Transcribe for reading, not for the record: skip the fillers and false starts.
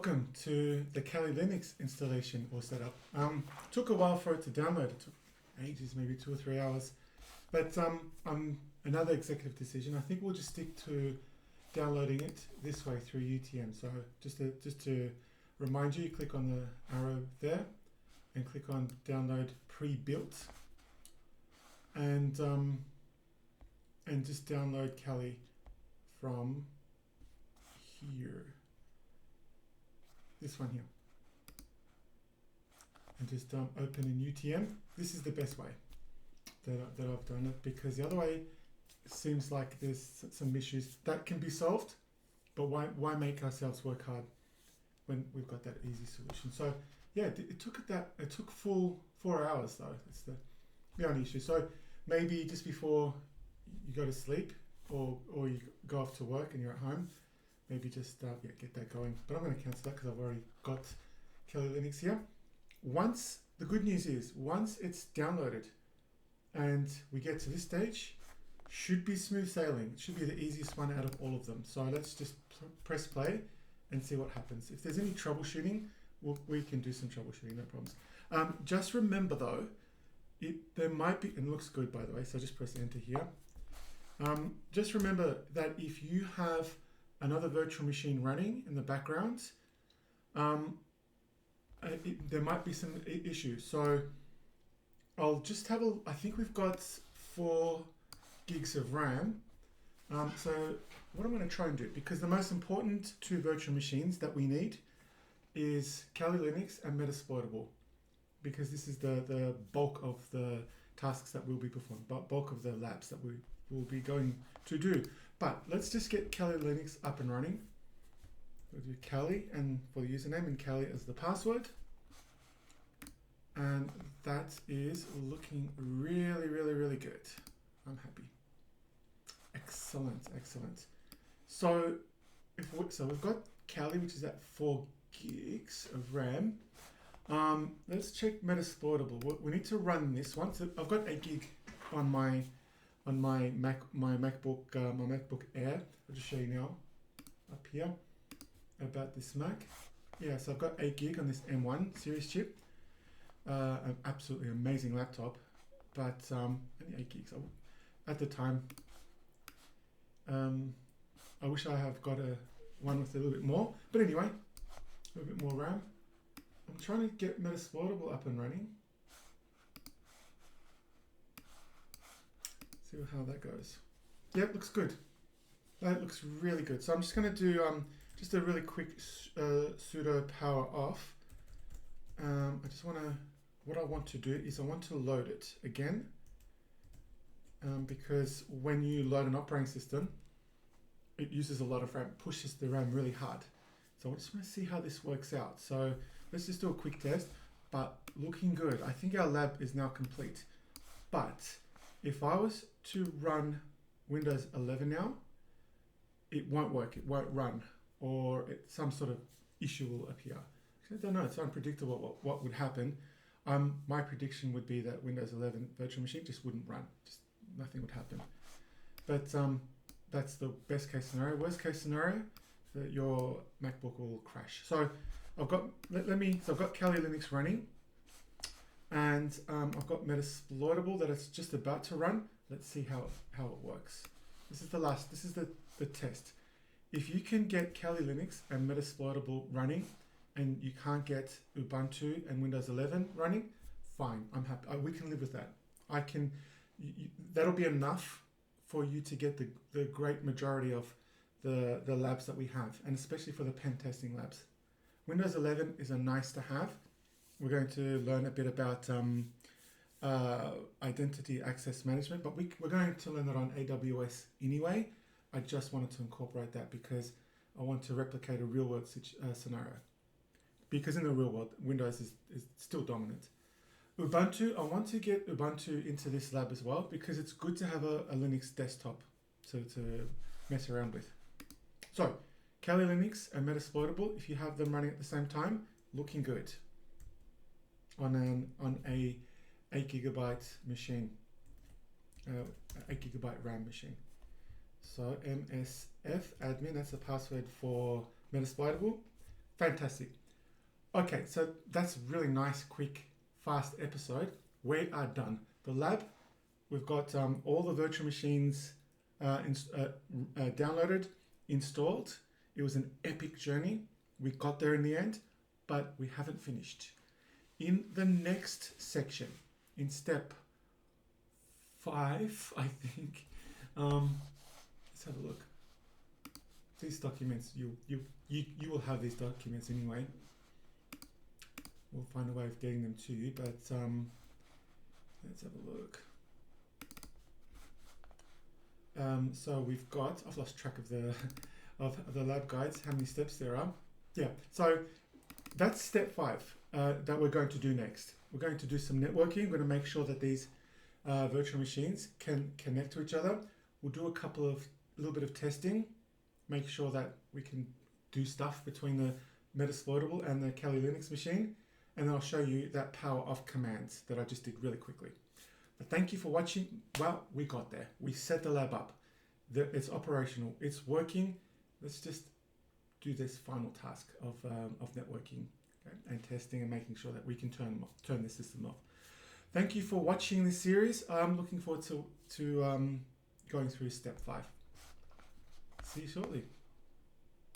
welcome to the Kali Linux installation or setup. Took a while for it to download. It took ages, maybe 2 or 3 hours. But another executive decision. I think we'll just stick to downloading it this way through UTM. So just to remind you, click on the arrow there and click on download pre-built, and just download Kali from here. This one here, and just open in UTM. This is the best way that I've done it, because the other way seems like there's some issues that can be solved, but why make ourselves work hard when we've got that easy solution? So yeah, it took full 4 hours though. It's the only issue. So maybe just before you go to sleep or you go off to work and you're at home, maybe just get that going. But I'm going to cancel that because I've already got Kali Linux here. The good news is, once it's downloaded and we get to this stage, should be smooth sailing. It should be the easiest one out of all of them. So let's just press play and see what happens. If there's any troubleshooting, we can do some troubleshooting, no problems. Just remember though, there might be, and it looks good by the way, so just press enter here. Just remember that if you have another virtual machine running in the background, there might be some issues. So I'll just have I think we've got 4 gigs of RAM. So what I'm going to try and do, because the most important 2 virtual machines that we need is Kali Linux and Metasploitable, because this is the bulk of the tasks that we'll be performing, bulk of the labs that we will be going to do. But let's just get Kali Linux up and running. We'll do Kali and for the username and Kali as the password. And that is looking really, really, really good. I'm happy. Excellent, excellent. So we've got Kali, which is at 4 gigs of RAM. Let's check Metasploitable. We need to run this one. So I've got 8 gig on my MacBook Air. I'll just show you now up here about this Mac. Yeah, so I've got 8 gig on this M1 series chip. An absolutely amazing laptop, but only 8 gigs at the time. I wish I have got one with a little bit more, but anyway, a little bit more RAM. I'm trying to get Metasploitable up and running. See how that goes. Yep, looks good. That looks really good. So I'm just going to do just a really quick sudo power off. What I want to do is I want to load it again, because when you load an operating system, it uses a lot of RAM, pushes the RAM really hard. So I just want to see how this works out. So let's just do a quick test, but looking good. I think our lab is now complete. But if I was to run Windows 11 now, it won't work, it won't run, or some sort of issue will appear. I don't know, it's unpredictable what would happen. My prediction would be that Windows 11 virtual machine just wouldn't run, just nothing would happen. But that's the best case scenario. Worst case scenario, that your MacBook will crash. So I've got I've got Kali Linux running, and I've got Metasploitable that it's just about to run. Let's see how it works. This is the test. If you can get Kali Linux and Metasploitable running, and you can't get Ubuntu and Windows 11 running, fine, I'm happy. We can live with that. That'll be enough for you to get the great majority of the labs that we have, and especially for the pen testing labs. Windows 11 is a nice to have. We're going to learn a bit about identity access management, but we're going to learn that on AWS anyway. I just wanted to incorporate that because I want to replicate a real world scenario. Because in the real world, Windows is still dominant. Ubuntu, I want to get Ubuntu into this lab as well, because it's good to have a Linux desktop to mess around with. So, Kali Linux and Metasploitable, if you have them running at the same time, looking good on a 8 gigabyte machine, 8 gigabyte RAM machine. So MSF admin, that's the password for Metasploitable, Fantastic. Okay, so that's a really nice, quick, fast episode. We are done. The lab, we've got all the virtual machines downloaded, installed. It was an epic journey. We got there in the end, but we haven't finished. In the next section, in step 5, I think, let's have a look. These documents, you will have these documents anyway. We'll find a way of getting them to you, but let's have a look. So we've got, I've lost track of the lab guides, how many steps there are. Yeah, so that's step 5 that we're going to do next. We're going to do some networking. We're going to make sure that these virtual machines can connect to each other. We'll do a little bit of testing, make sure that we can do stuff between the Metasploitable and the Kali Linux machine. And then I'll show you that power off commands that I just did really quickly. But thank you for watching. Well, we got there. We set the lab up. It's operational. It's working. Let's just do this final task of networking, okay, and testing and making sure that we can turn the system off. Thank you for watching this series. I'm looking forward to going through step 5. See you shortly.